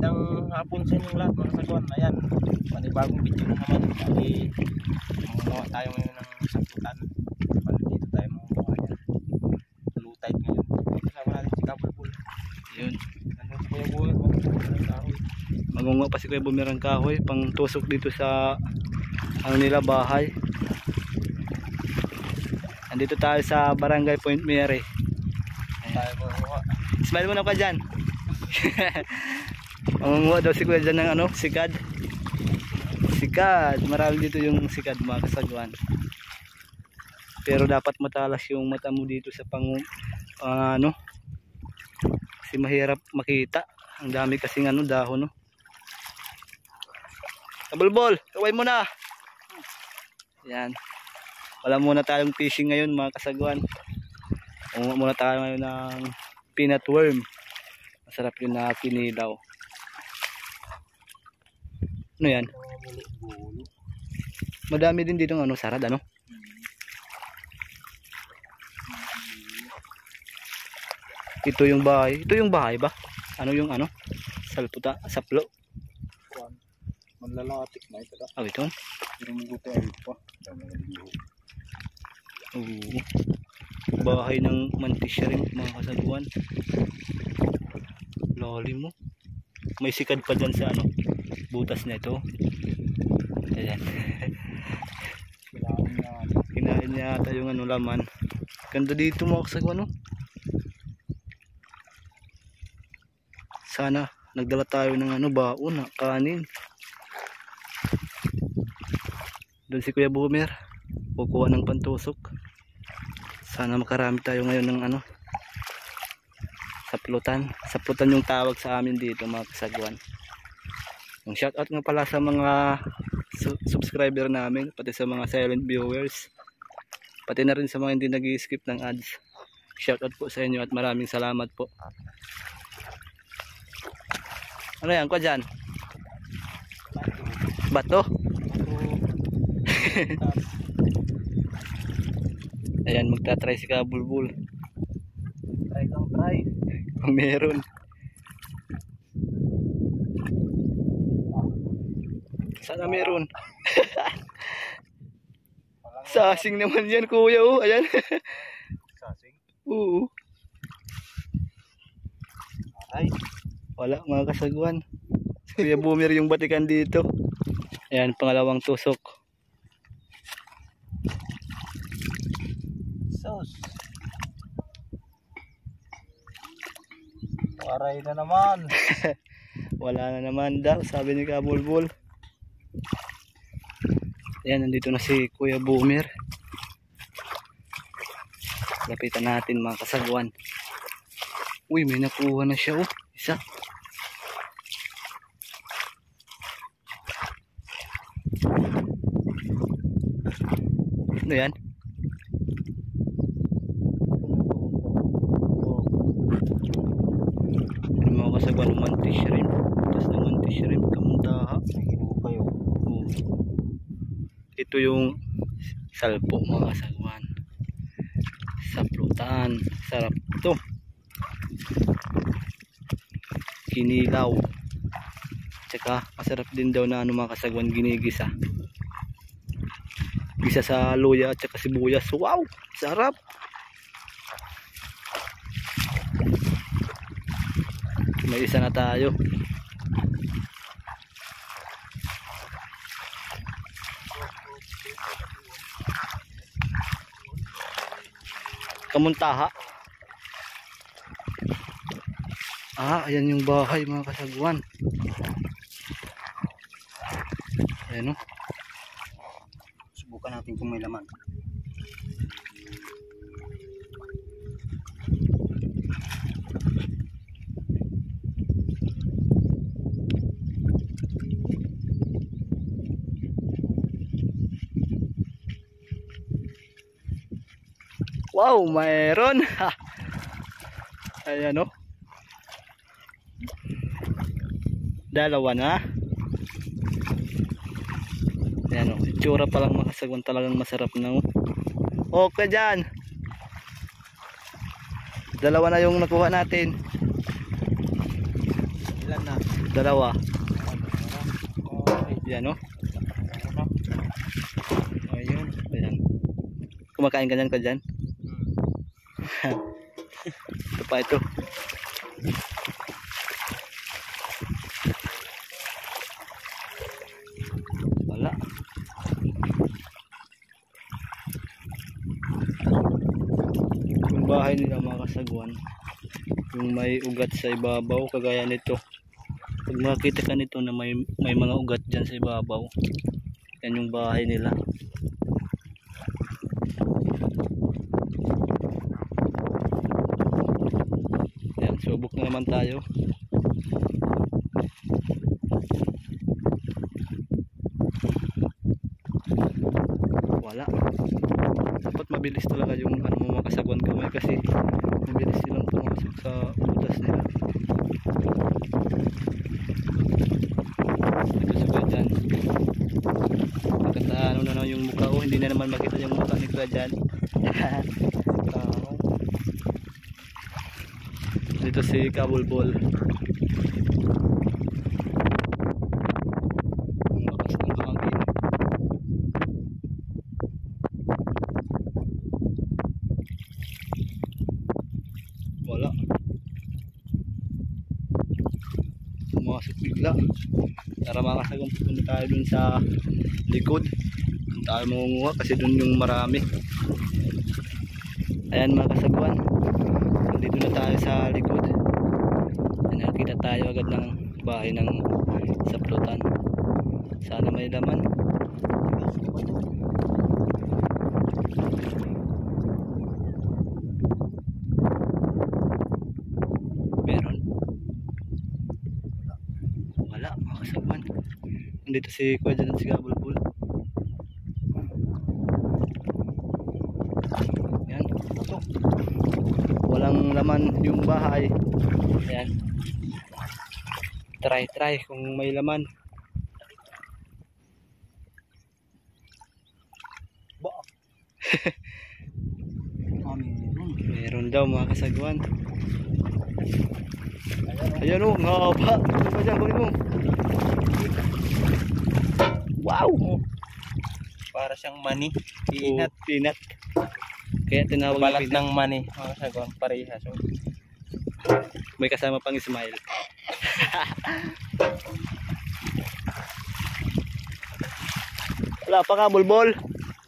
Magandang hapon sa inyong lahat mga kasagwan. Ayan, panibagong video na naman. Kali gumawa tayo ngayon ng saputan. Dito tayo mga yan. Low tide ngayon. Kasama natin si Kabulbul. Yun. Nandun si Kuya Buhay. Magunga pa si Kuya Bumirang kahoy pang tusok dito sa ano nila bahay. Andito tayo sa Barangay Point Mary. Tayo po. Smile muna ka dyan. Mangunguha daw si Kuya dyan ng ano, sikad. Sikad, marami dito yung sikad mga kasagwan. Pero dapat matalas yung mata mo dito sa ano, kasi mahirap makita. Ang dami kasing ano, dahon no. Kabulbol, kaway mo na. Yan. Wala muna tayong fishing ngayon mga kasagwan. Kumuha muna tayo ngayon ng peanut worm. Masarap yun na kinilaw. Ano yan? Madami din dito ng ano, sarad ano? Ito yung bahay. Ito yung bahay ba? Ano yung ano? Salputa, saplo. Manlalatik na ito. Oh, ito. Yung buto ay pa. Bahay ng mantis rin mga kasagwan. Lalim mo. May sikad pa dyan sa ano, butas na ito. Ayan. Kinain niya ata yung ano, laman. Ganda dito mga kasagwan no? Sana nagdala tayo ng ano, baon na kanin. Doon si Kuya Bumer kukuha ng pantusok. Sana makarami tayo ngayon ng ano, saplutan. Saplutan yung tawag sa amin dito mga kasagwan. Yung shoutout nga pala sa mga subscriber namin, pati sa mga silent viewers, pati na rin sa mga hindi nag-skip ng ads. Shoutout po sa inyo at maraming salamat po. Ano yan ko dyan? Bato? Ayan, magta-try si Kabulbul. Try kang try. Kung meron. Sana meron. Sasing naman yan kuya oh. Ayan. Sasing? Oo. Ay. Wala mga kasagwan. Kuya Bumer yung batikan dito. Ayan, pangalawang tusok. Sos. Waray na naman. Wala na naman daw, sabi ni Kabulbul. Ayan, nandito na si Kuya Bumer. Lapitan natin mga kasagwan. Uy, may nakuha na siya oh. Isa. Ano yan? Ano mga kasagwan ng mantis shrimp. Tapos ng mantis shrimp, kamuntaha. Ito yung salpo mga kasagwan. Saplutan. Sarap ito. Kinilaw. Tsaka masarap din daw na ano mga kasagwan, ginigisa. Gisa sa luya at saka sibuyas. Wow! Sarap! May isa na tayo. Kamuntaha. Ah, ayan yung bahay mga kasagwan. Ayan o. Subukan natin kung may laman. Wow, mayroon. Ayan o. Dalawa na. Ayan o. Itsura pa lang makasagwan, talagang masarap na o. Okay dyan. Dalawa na yung nakuha natin. Ilan na? Dalawa. Okay. Yan oh. Ayun. Ayan. Kumakain ka dyan? Ito pa ito. Wala. Yung bahay nila mga kasagwan, yung may ugat sa ibabaw, kagaya nito. Pag makita ka nito na may mga ugat dyan sa ibabaw, yan yung bahay nila. Yan, subok na naman tayo. Wala. Dapat mabilis talaga yung ano mo mga kasagwan kamay, kasi mabilis silang pumasok sa butas nila. Ito sa kuya dyan. Maganda ano na lang yung mukha. Hindi na naman makita yung mukha ni kuya dyan. Dito si Kabulbol. Ang lakas ng hangin. Wala. Pumasok bigla. Tara mga kasagwan, pupunta tayo dun sa likod. Doon tayo mangunguha kasi dun yung marami. Ayan mga kasagwan, dito na tayo sa likod. Nakita tayo agad ng bahay ng saplutan. Sana may laman. Meron. Wala mga kasagwan. Nandito si Kuya dyan at si Kabulbul. Yan. Walang laman yung bahay. Ayan. Try kung may laman. Meron daw mga kasagwan. Ayan o, nga haba. Ano ba dyan? Kunin mo. Wow! Para siyang mani. Peanut. Oh, peanut. Kaya tinawag na Balat peanut. ng mani. Mga kasagwan, parehas. So, May kasama pang smile. Wala pa ka, Bulbol?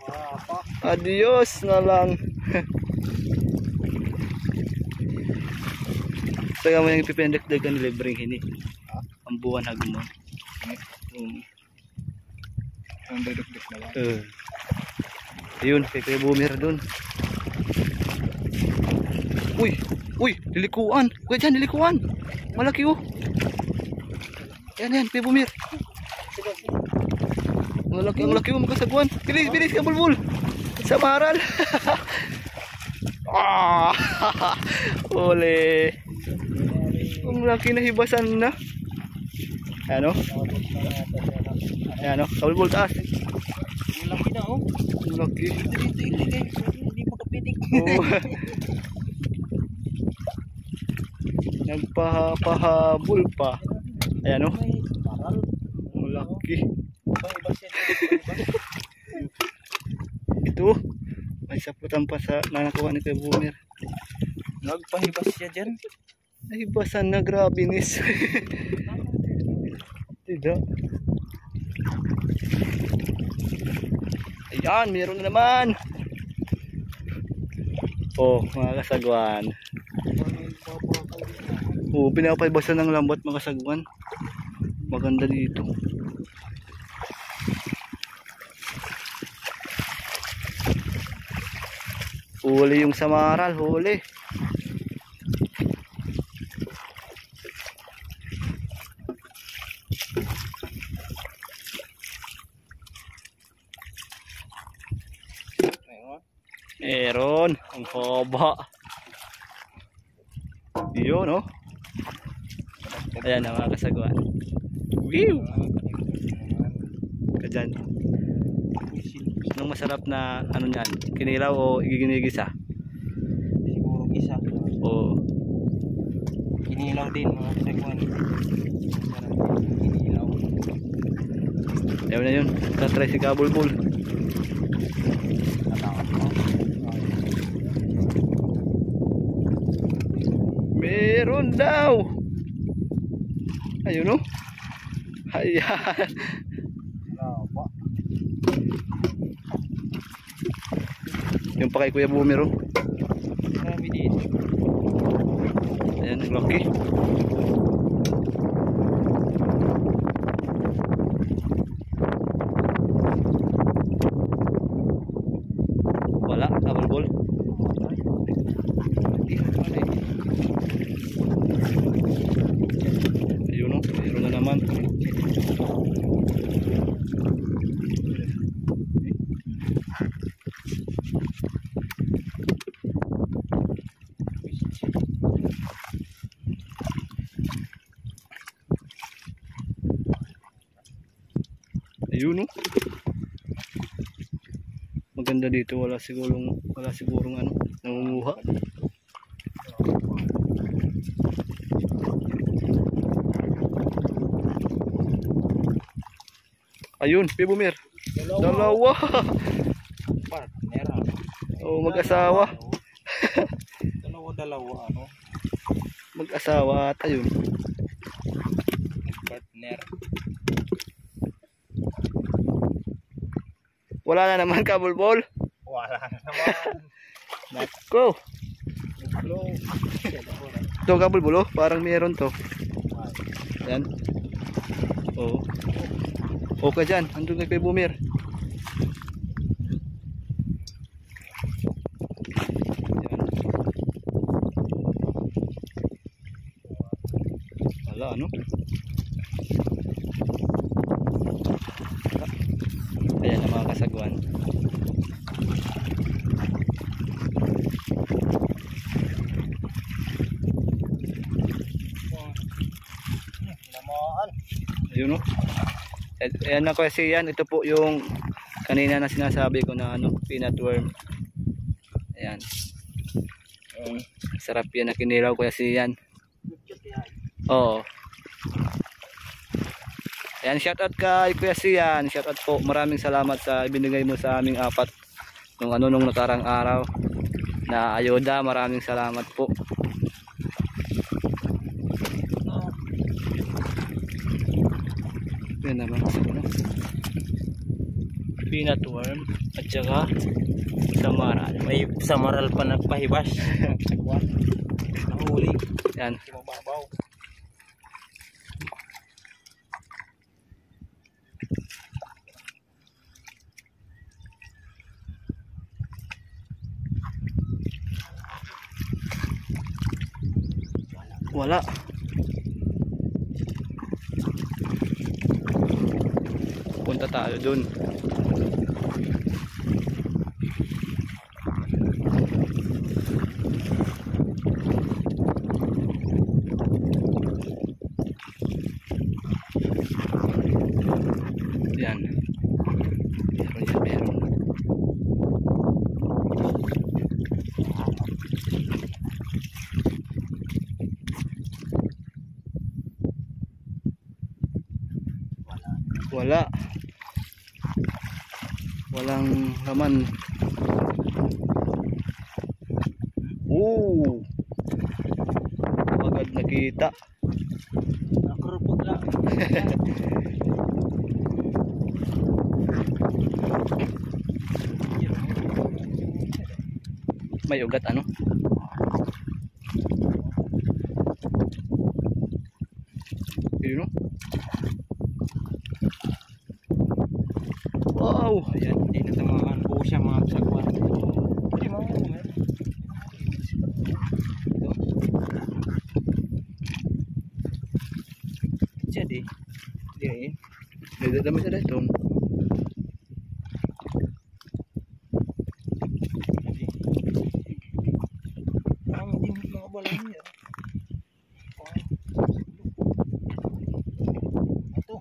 wala pa. Adios na lang. Kaya mo yung ipipendek-dek ka nilibreng hini. Ang buwan hagumon. Ang duduk-duk na lang. Ayun, kay Kuya Boomer dun. Uy, lilikuan. Kuya dyan, lilikuan. Malaki oh. Yan, Kuya Boomer. Ang laki oh, magkasagwan. Bilis ka, Bulbul. Sa maral. Ole. Ang laki na hibasan na. Ano? Ano? Kabulbul taas. Ang laki na oh. Ang laki. Hindi mo kapitik. Oh. Nagpahabol pa. Ayan o. Ang laki. Ito. May saputan pa sa nanakuha ni Kuya Boomer. Nagpahibas siya dyan. Nahibasan na, grabe nis. Tidak. Ayan, mayroon na naman. Oh, mga kasagwan. Oh, pinapaibasan ng lambat mga kasagwan. Maganda dito. Huli yung samaral, huli. Meron, ang haba. Yun, no? Ayan na mga kasagwan. Whew! Kadyan. Anong masarap na ano niyan? Kinilaw o iginigisa? Siguro isa. O Kinilaw Inilaw din mga kasagwan. Sarap din inilaw. Ayaw na yun. Tatry si Kabulbul. Natakot mo. Meron daw. Ayun o. Ayan. Laba. Yung pa kay Kuya Bumero. Marami din. Ayan, ang laki. Wala, Kabulbul. Ayun o, meron na naman. Ayun o. Maganda dito, wala sigurong ano, nangunguha. Ayun, Pibumir. Dalawa. Partner ano? Oh, mag-asawa. Dalawa ano? Mag-asawa at ayun. Partner. Wala na naman, Kabulbul. Wala naman. Nako. Hello. Ito, Kabulbul, oh, parang meron to. Yan. Oo. Okay dyan, andun kay Bumir. Yan. Wala, ano? Ayan ang mga kasagwan. Lamaan. Ayun o. Ayan na kasi yan. Ito po yung kanina na sinasabi ko na ano, peanut worm. Ayan. Sarap yan na kinilaw ko kasi yan. Oo. Ayan, shoutout kay Kuya Sian. Shoutout po. Maraming salamat sa ibinigay mo sa aming apat nung nakarang araw na ayuda. Maraming salamat po. Yan naman peanut worm at saka samaral. May samaral pa nagpahibas. Nahuli. Yan. Mababaw. Wala. Punta tayo dun. Yan. Meron. Wala. Walang laman. Oo. Agad nakita. Nakurupot lang. May ugat ano? Yun no? Wow! Ayan. Hindi na tamahan po siya mga kasagwan. Hindi mo mo. Jadi. Hindi. Nagdadami sa dito. Ang din mga balay niya. Ito.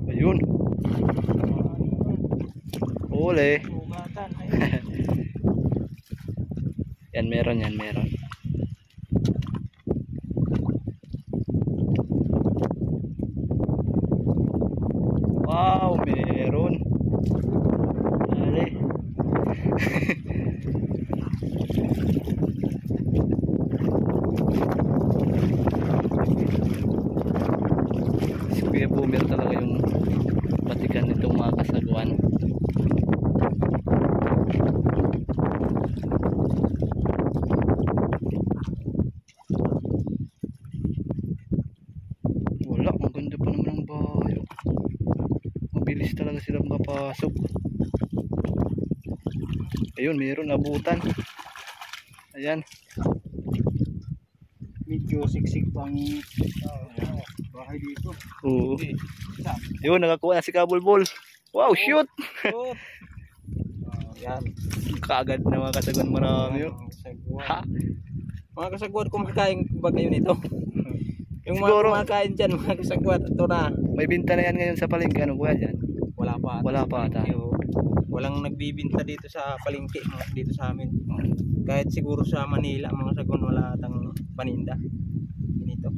Ayun. Uli. Ugatan. Yan meron yan meron. Si Kuya Boomer talaga yung patikan nitong mga kasagwan. Wala, ang ganda pa naman ng bahay. Mabilis talaga sila makapasok. Ayun, mayroon abutan. Ayan. Medyo siksik pang bahay dito. Oo. Ayun, nakakuha na si Kabulbol. Wow, shoot! Yan. Kaagad na mga kasagwan, marami yun. Ha? Mga kasagwan, kumakain ba kayo nito? Yung mga Siguro. kumakain dyan, mga kasagwan, ito na. May binta na yan ngayon sa palengke. Ano kuya dyan? Wala pa. Wala pa ata. Walang nagbibinta dito sa palengke, dito sa amin. Kahit siguro sa Manila, mga kasagwan, wala atang paninda. Dito.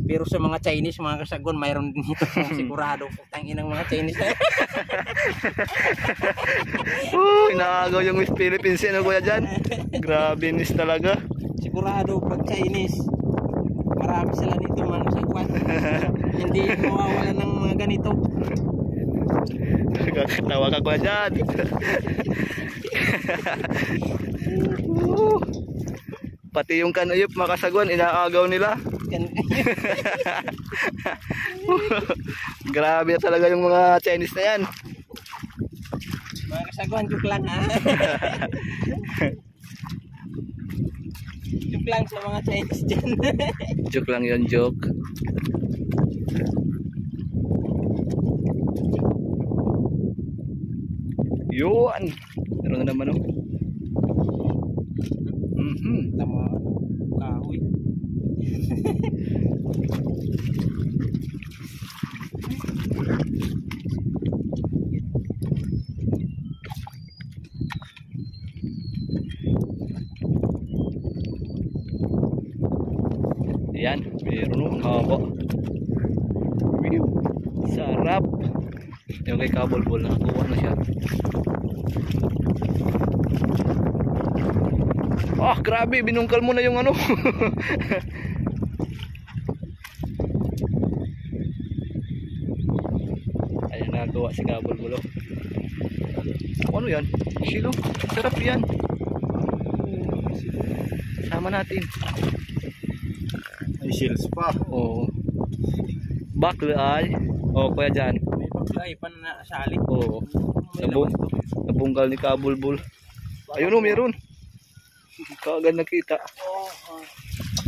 Pero sa mga Chinese, mga kasagwan, mayroon din dito. Sigurado, putang inang mga Chinese. Inaagaw yung Miss Philippines. Ano kuya dyan? Grabe miss talaga. Sigurado, pag Chinese, marami sila nito, mga kasagwan. Hindi mawawala ng mga ganito. Kakatawa ka kuya dyan. Pati yung kanuyop mga kasagwan, inaagaw nila. Grabe talaga yung mga Chinese na yan. Mga kasagwan, joke lang ha. Joke lang sa mga Chinese dyan. Joke lang yun, joke. Yun. Meron na naman oh. Tama, kahoy. Ayan, meron oh, haba. Sarap. Yung kay Kabulbol, nakakuha na siya. Ah, grabe, binungkal mo na yung ano. Ayan, nakakuha si Kabulbol. Ano yan? Silo, sarap yan. Sama natin. May shields pa. Oo. Baklay. Oh, kuya dyan. May paglay pa na sali. Oo. May laman ito. Nabunggal ni Kabulbol. Ayun o, meron. Kaagad nakita.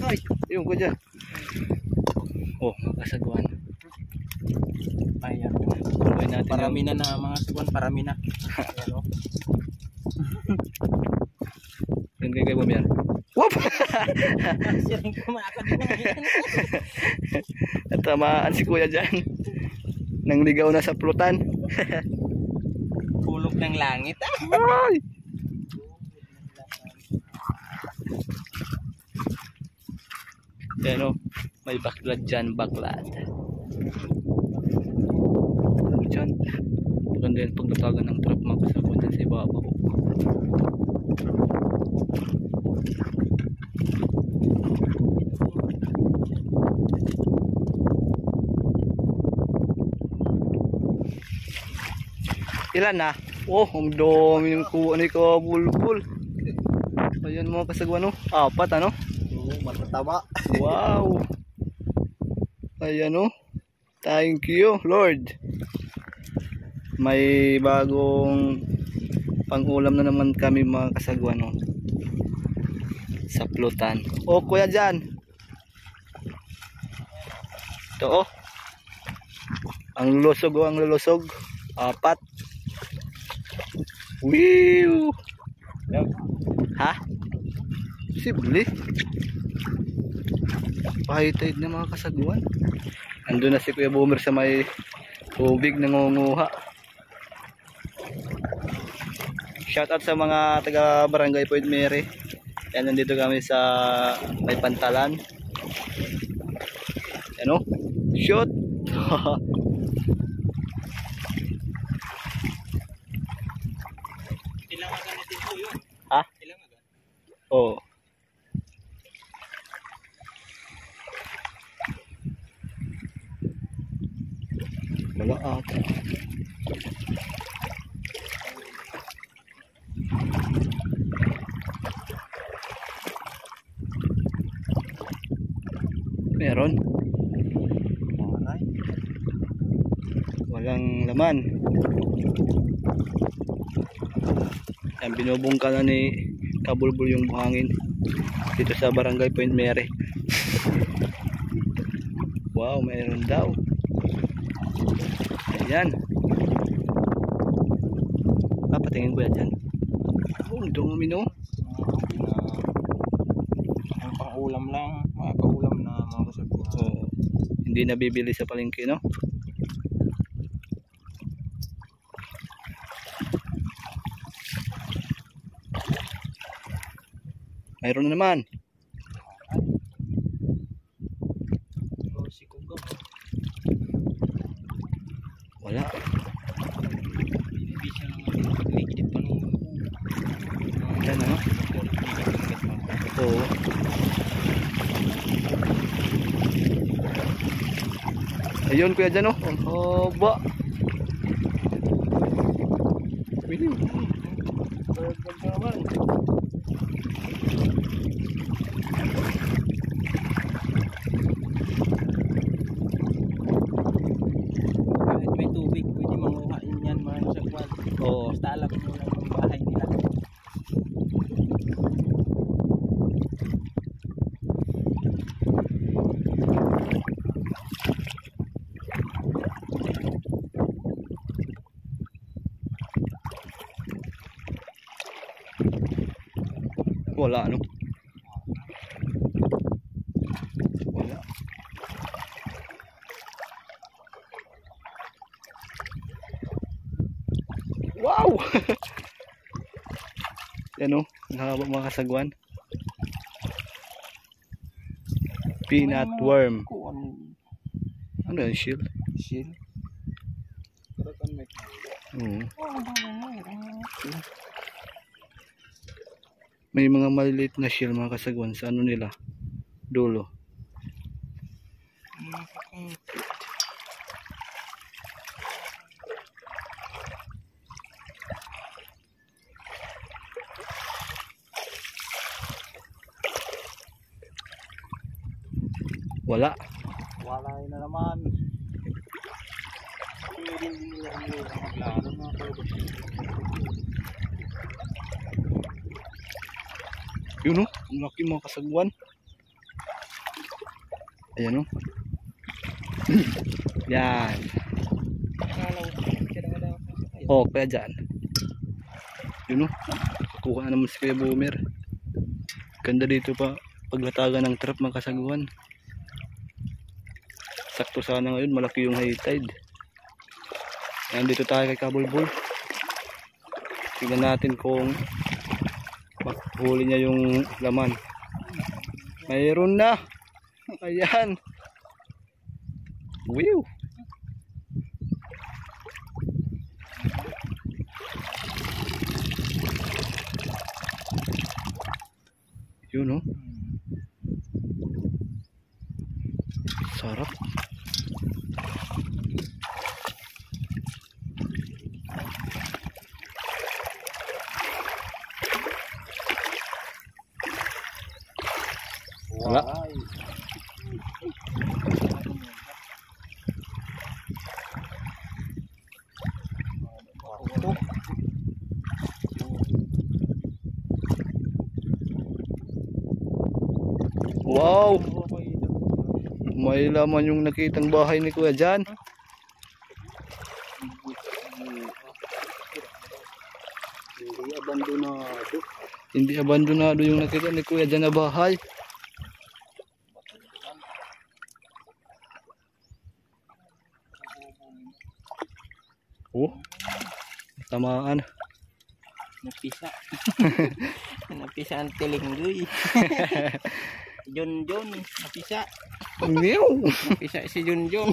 Ay, Ayun ko dyan. Oh, makasagwan. ayan. Tuloy natin Parami na na mga kasagwan, parami na. Ayan o. Yan kay Kuya Bumyan. Whoop! Siring kumakad na yan. Natamaan si Kuya dyan. Nang ligaw na sa plutan. Hulog ng langit ah. Ay! Yan o. May baklad dyan, baklad. Dyan. Maganda yan pagtatagan ng trap mga kasagwan dyan sa ibabaw. Ilan na? Oh, ang dami yung kuha ni Kabulbol. Ayan mga kasagwan, no? 4 ano? Matataba. Wow. Ayan, no? Thank you, Lord. May bagong pang-ulam na naman kami mga kasagwan, no? Sa plutan. Oh, kuya dyan. Ito, oh. Ang lulusog, oh, ang lulusog. 4. Whew! Ha? Sibli. Pahitid na mga kasagwan. Andun na si Kuya Boomer sa may tubig nangunguha. Shoutout sa mga taga Barangay Point Mary. Yan, nandito kami sa may pantalan. Ano? Shoot! Ilang agad natin po yun. Ha? Ilang agad? Oo. Wala ata. Meron. Aray. Walang laman. Yan, binubungka na ni Kabulbul yung buhangin dito sa Barangay Point Mere. Wow, mayroon daw. Ayan. Papatingin ko yan dyan. Oh, dumi no. Ang pang-ulam lang, mga kaulam na mga kasagwa. Oh, hindi nabibili sa palengke, no? Mayroon na naman. Oh, si Kugaw. Wala. Hindi siya naman pag-ligid pa nung Yan, ano? Oo. Ayun, kuya dyan, oh. Oh, ba. Pili. Beragdag na naman. Kahit may tubig, pwede manguhain yan mga kasagwa. Oo. Basta alam mo lang yung bahay nila. Wala, ano? Wala. Wow! Yan, oh. Nakabang mga kasagwan. Peanut worm. Ano yan, shield? Shield. Oo. May mga maliliit na shell mga kasagwan sa ano nila, dulo. Wala. Wala na naman. Hindi din nila ang maglaro mga kalabas. Yun, oh. Ang laki mga kasagwan. Ayan, oh. Yan. Oh, kaya dyan. Yun, oh. Kukuha naman si Kuya Boomer. Ganda dito pa. Paglatagan ng trap mga kasagwan. Sakto sana ngayon. Malaki yung high tide. Ayan, dito tayo kay Kabulbul. Tingnan natin kung huli niya yung laman. Mayroon na. Ayan. Wow. Yun, oh. Sarap. Wala. Wow. May laman yung nakitang bahay ni Kuya dyan. Hindi abandonado. Hindi abandonado yung nakita ni Kuya dyan na bahay. Oh, tamaan. Napisa. Napisa ang tilinggoy. Junjun, napisa. Meow. Napisa si Junjun.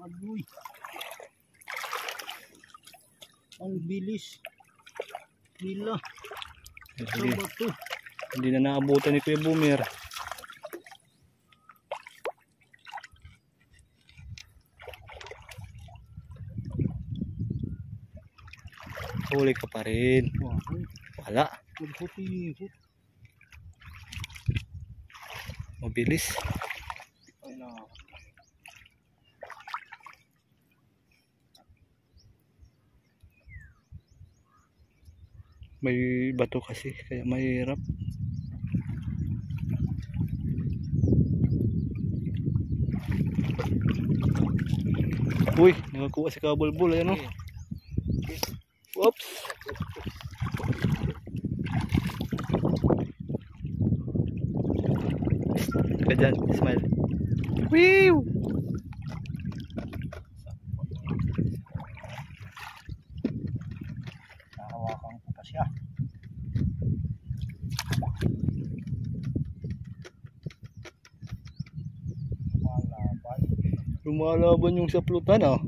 Agoy. Ang bilis. Nila. Ano ba to? Hindi na naabutan ni Kuya Boomer. Huli ka pa rin. Wala. Pagputi-ikot. Mabilis. May bato kasi kaya mahirap. Uy, nakakuha si Kabulbul. Ayan o. Oops. Ka dyan, smile. Whew! Nakahawakan ko pa siya. Lumalaban. Lumalaban yung saplutan ah.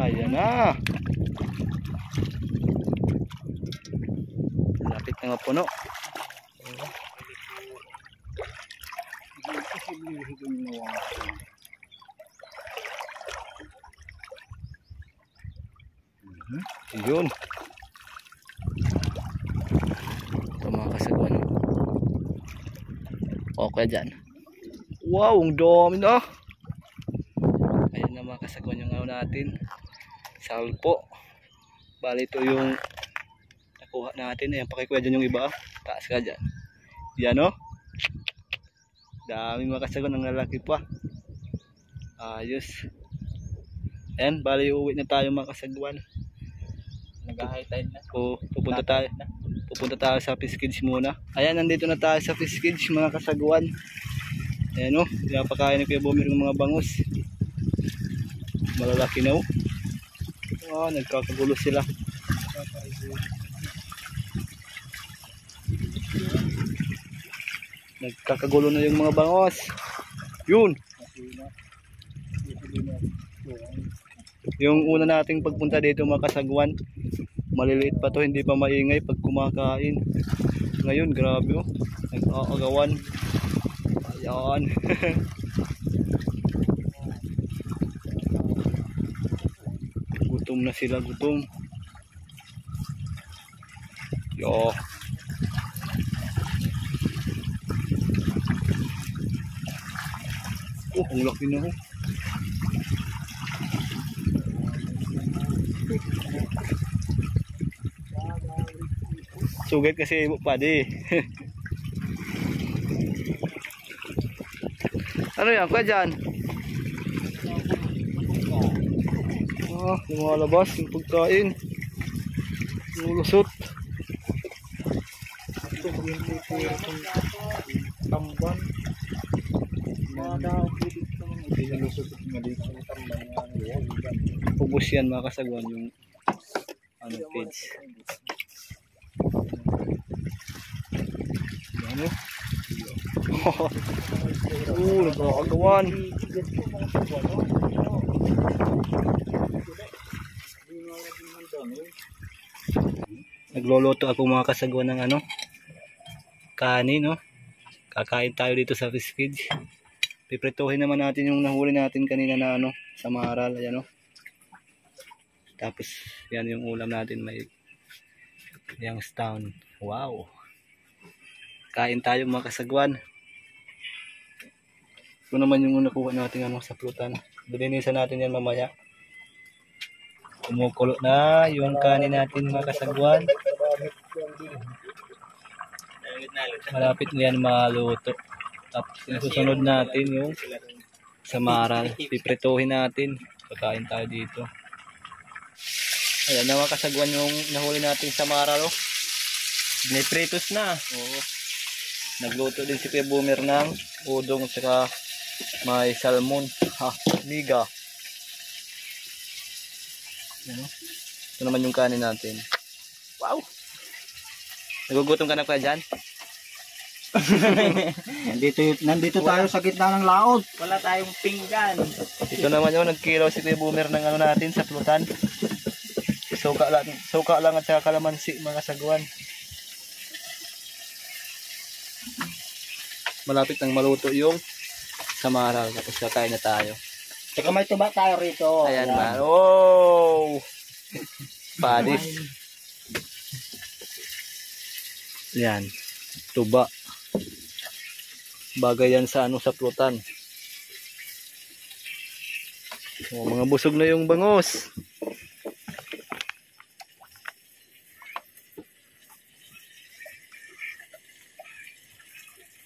Ayan na. Lapit na nga puno. Yun. Ito mga kasagwan. Okay dyan. Wow, ang dami na. Ayan na mga kasagwan yung ano natin. Salpo. Bali ito yung nakuha natin. Ayan, pakikuha dyan yung iba. Taas ka dyan. Yan o. Dami mga kasagwan. Ang lalaki pa. Ayos. Ayan, bali uuwi na tayo mga kasagwan. Nag-high tide na. O, pupunta tayo sa fish cage muna. Ayan, nandito na tayo sa fish cage mga kasagwan. Ayan o, pinapakain ni Kuya Boomer ng mga bangus. Malalaki na o. Nagkakagulo sila. Nagkakagulo na yung mga bangus. Yun. Yung una nating pagpunta dito mga kasagwan, maliliit pa to, hindi pa maingay pag kumakain. Ngayon grabe oh, nag-aagawan. Ayan. Gutom na sila, gutom. Yo. Oh, ang laki na oh. Sugat kasi padi. Ano yan? Kuya dyan? Lumalabas yung pagkain. Lulusot. Ito yung tamban. Pubos yan mga kasagwan yung ano page. Ano? Nagkakagawan. Nagluluto ako mga kasagwan ng ano, kanin no. Kakain tayo dito sa fish cage. Piprituhin naman natin yung nahuli natin kanina na ano, sa maral, ayan no. Tapos yan yung ulam natin, may Youngstown. Wow. Kain tayo mga kasagwan. Ito naman yung nakuha natin ano, sa plutan. Bilinisan natin yan mamaya. Kumukulo na yung kanin natin mga kasagwan. Malapit na yan maluto. Tapos susunod natin yung sa maral. Piprituhin natin. Pagkain tayo dito. Ayan na mga kasagwan yung nahuli natin sa maral. Oh. Nipritos na. Oo. Nagluto din si Kuya Boomer ng udong saka may salmon. Ha, miga. Ano? Ito Ito naman yung kanin natin. Wow! Nagugutom ka na pa dyan? Nandito tayo sa gitna ng laot. Wala tayong pinggan. Ito naman yun, nagkilaw si Kuya Boomer ng ano natin sa plutan. Suka lang at saka kalamansi mga sagwan. Malapit nang maluto yung samaral. Tapos kakain na tayo. Teka, may tuba tayo rito. Ayan man. Oh! Padis. Yan. Tuba. Bagay yan sa ano, sa plutan. Oh, mga busog na yung bangos.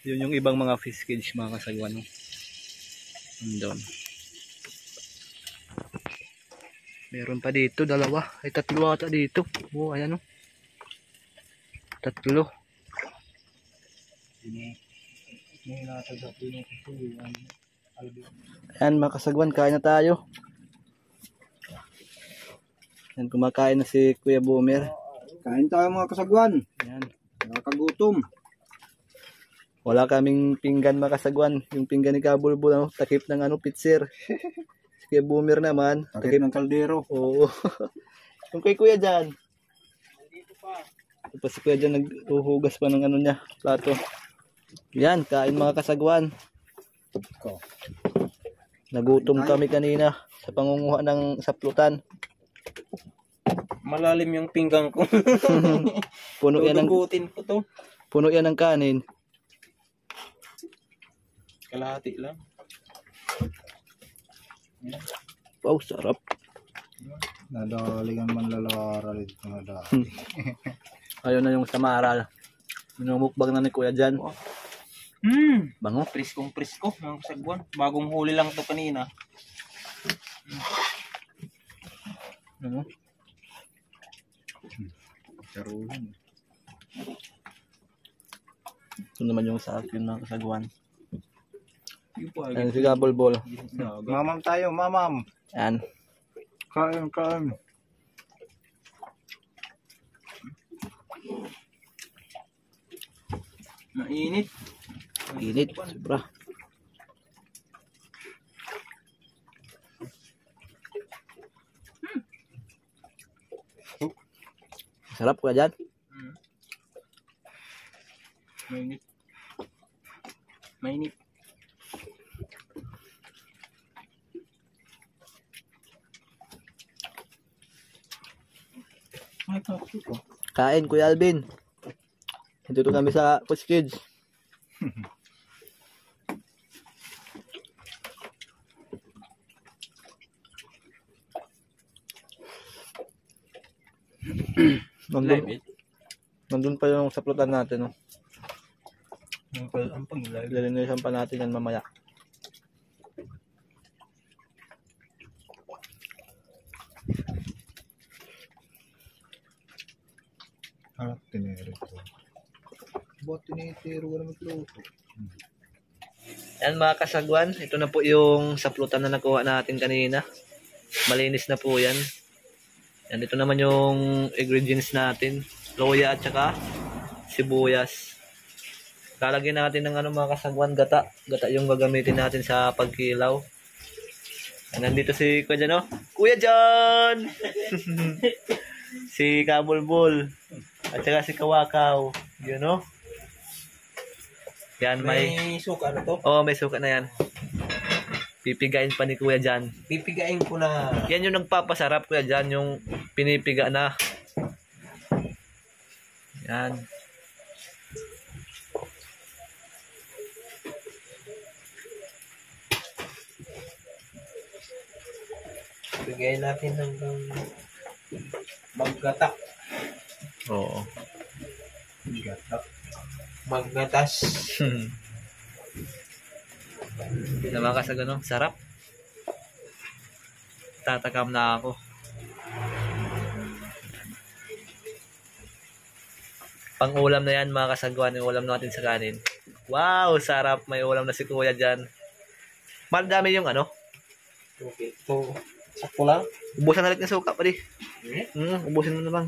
Yun yung ibang mga fish cage mga kasagwan. Andun. Meron pa dito, dalawa. Ay, tatlo ata dito. Oh, ayan o. Tatlo. Ayan mga kasagwan, kain na tayo. Ayan, kumakain na si Kuya Boomer. Kain tayo mga kasagwan. Ayan. Nakakagutom. Wala kaming pinggan mga kasagwan. Yung pinggan ni Kabulbul, ano, takip ng ano, pitser. Si Kuya Boomer naman. Takip ng kaldero. Oo. Yung kay Kuya dyan. Tapos si Kuya dyan naghuhugas pa ng ano niya, plato. Yan, kain mga kasagwan. Nagutom kami kanina sa pangunguha ng saplutan. Malalim yung pinggang ko. Puno yan ng Dudugutin ko to. puno yan ng kanin. Kalahati lang. Wow, sarap. Nadalingan man lalara dito nadali. Ayun na yung samaral. Minumukbang na ni Kuya dyan. Bango. Priskong prisko mga kasagwan. Bagong huli lang to kanina. Ano? Charuhan. Ito naman yung sa akin mga kasagwan. Yung po, Ayan si Kabulbul. Mamam tayo, mamam. Ayan. Kain, kain. mainit. Init. Sobra. Sarap Kuya dyan. Mainit. Mainit. Ay, kapit ko. Kain Kuya Alvin. Dito kami sa Push Kids. Nandun pa yung saplutan natin. No? Ang pag-live. Lalinisan pa natin yan mamaya. Harap tinero ko. Ba't tinitiro ka naman luto? Yan mga kasagwan, ito na po yung saplutan na nakuha natin kanina. Malinis na po yan. Yan, ito naman yung ingredients natin. Loya at saka sibuyas. Lalagyan natin ng ano mga kasagwan, gata. Gata yung gagamitin natin sa pagkilaw. Yan, nandito si Kuya Jan, oh. Kuya Jan! Si Kabulbul. At saka si Kawakaw. Yun, oh. Yan, May suka na to. Oo, may suka na yan. Pipigain pa ni Kuya Jan. Pipigain ko na. Yan yung nagpapasarap Kuya Jan, yung pinipiga na. Yan. Pipigain natin hanggang maggatak. Oo. Maggatak. Maggatas. Naman ka sa gano'n, sarap. Tatakam na ako. Pang-ulam na yan mga kasagwan, yung ulam natin sa kanin. Wow, sarap. May ulam na si Kuya dyan. Madami yung ano. Okay. So, sakto lang. Ubusan na rin ng suka pa di. Ubusin mo na lang.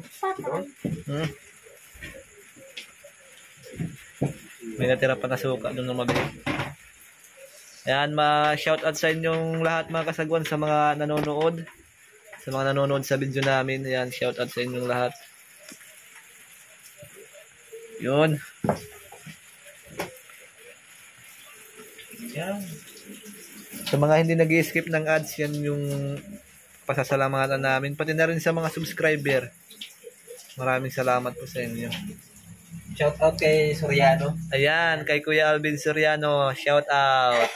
May natira pa na suka doon na mabili. Ayan, ma-shoutout sa inyong lahat mga kasagwan sa mga nanonood. Sa mga nanonood sa video namin. Ayan, shoutout sa inyong lahat. Yun. Yan. Sa mga hindi nag-skip ng ads, yan yung pasasalamatan namin. Pati na rin sa mga subscriber. Maraming salamat po sa inyo. Shout out kay Soriano. Ayan, kay Kuya Alvin Soriano, shout out.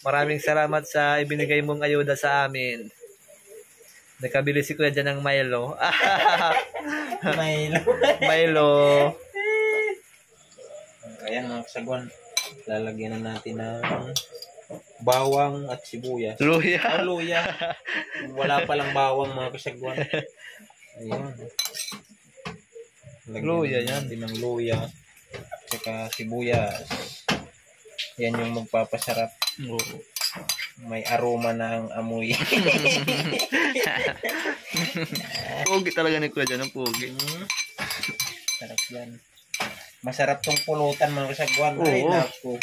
Maraming salamat sa ibinigay mong ayuda sa amin. Nakabili si Kuya dyan ng Milo. Milo. Milo. Ayan mga kasagwan. Lalagyan na natin ng bawang at sibuyas. Luya. Luya. Wala palang bawang mga kasagwan. Ayan. Luya yan. Din ng luya. Saka sibuyas. Yan yung magpapasarap. Oo. May aroma na ang amoy. Pogi talaga ni Kuya dyan, ang pogi. Sarap yan. Masarap tong pulutan mga kasagwan. Ay, Oo. naku.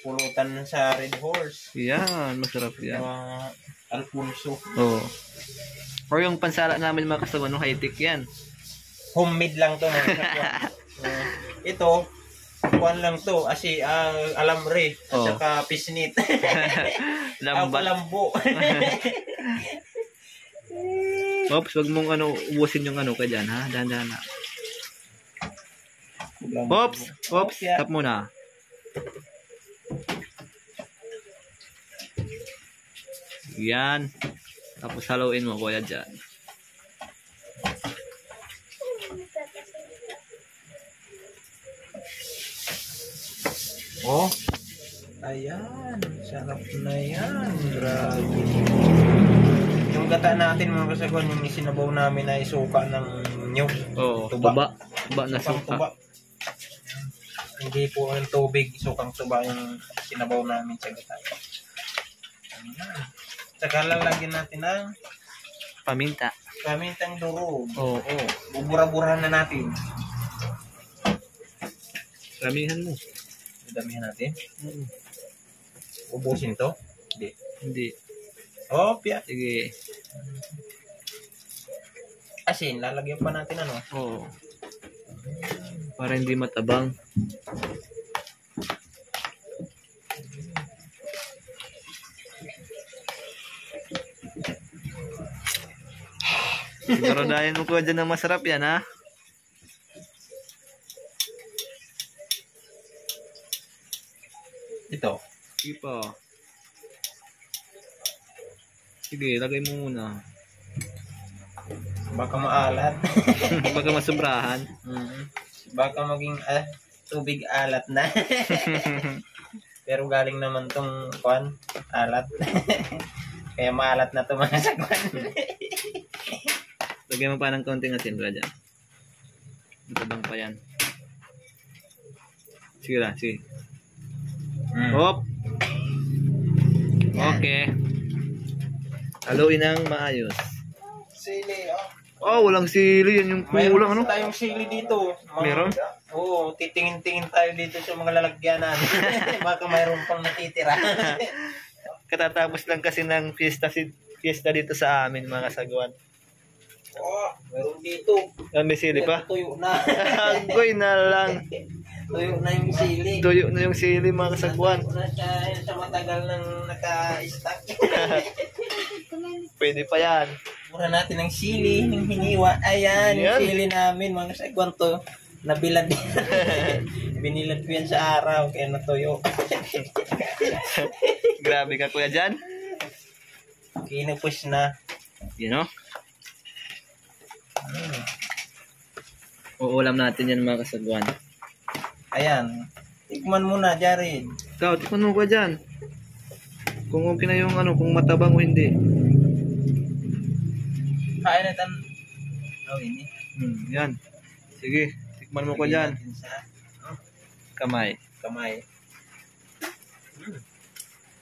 Pulutan sa Red Horse. Yan, masarap yan. Alfonso. Oo. Or yung pansala namin mga kasama, no, high-tech yan. Homemade lang to mga kasagwan. Ito, kuwan lang to. Asi, alamre. At Oo. saka pisnit. Lambat. Lambo. Oops, wag mong ubusin yung ka dyan, ha? Dahan-dahan na. Oops! Oops! Tap muna. Yan. Tapos haluin mo, kuya, dyan. Oh. Ayan. Sarap na yan. Grabe. Yung gata natin mga kasagwan, yung isinabaw namin ay suka ng nyug. Oo. Tuba. Tuba na Sukang suka. tuba. Hindi po yung tubig, sukang tuba yung sinabaw namin sa gata. Ayan. Saka lalagyan natin ng Paminta. pamintang durog. Oo. Bubura-burahan na natin. Ramihan mo. Damihan natin. Ubusin to? Hindi. Hindi. Oh, piya. Sige. Asin, lalagyan pa natin ano? Oo. Para hindi matabang. Siguradahin mo ko dyan na masarap yan, ha? Ito. Sige pa. Sige, lagay mo muna. Baka maalat. Baka masobrahan. Baka maging tubig alat na. Pero galing naman tong alat. Kaya maalat na to mga sagwan. Lagyan mo pa ng konting asin ba dyan? Matabang pa yan. Sige lang, sige. Hop! Okay. Haluin ng maayos. Sili, oh. Oh, walang sili. Yan yung kulang, ano? Mayroon tayong sili dito. Meron? Oo, titingin-tingin tayo dito sa mga lalagyanan. Baka mayroon pang natitira. Katatapos lang kasi ng fiesta dito sa amin, mga sagwan. Oh, meron dito. May sili pa? Tuyo na. Agoy na lang. Tuyo na yung sili. Tuyo na yung sili, mga kasagwan. Tuyo na siya sa matagal nang naka-stack. Pwede pa yan. Mura natin ng sili, ng hiniwa. Ayan, yung Ayan. sili namin, mga sagwan to. Nabilad. Binilad ko yan sa araw, kaya natuyo. Grabe ka, kuya, dyan. Kinupus na. You know? Uulam natin yan, mga kasagwan. Ayan. Tikman mo na, Jared. Ikaw, tikman mo ba dyan? Kung okay na yung kung matabang o hindi. Kain na tan. Oh, ini. Yan. Sige, tikman mo ko dyan. Lagyan natin sa Kamay. kamay.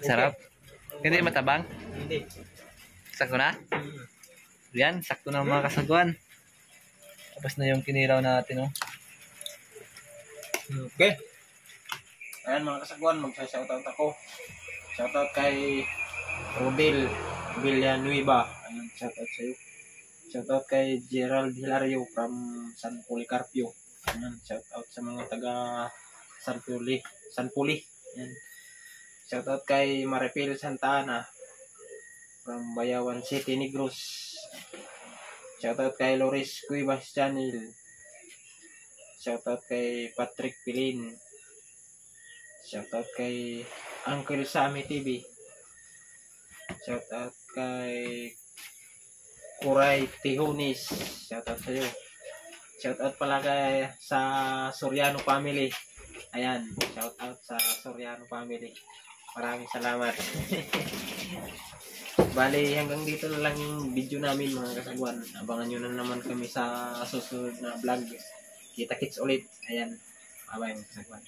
Sarap. Hindi matabang? Hindi. Sakto na? Yan, sakto na mga kasagwan. Tapos na yung kinilaw natin, oh. Okay. Ayan mga kasagwan, magsa-shoutout ako. Shoutout kay Rodel Villanueva. Ayan, shoutout sa'yo. Shoutout kay Gerald Hilario from San Policarpio. Ayan, shoutout sa mga taga San Puli. Ayan. Shoutout kay Maripil Santa Ana from Bayawan City, Negros. Shoutout kay Loris Cuevas Channel. Shoutout kay Patrick Pilin. Shoutout kay Uncle Sammy TV. Shoutout kay Kuray Tihunis. Shoutout sa iyo. Shoutout pala kay sa Soriano family. Ayan, shoutout sa Soriano family. Maraming salamat. Bali, hanggang dito na lang yung video namin mga kasagwan. Abangan nyo na naman kami sa susunod na vlog. Kita-kits ulit. Ayan. Bye-bye mga kasagwan.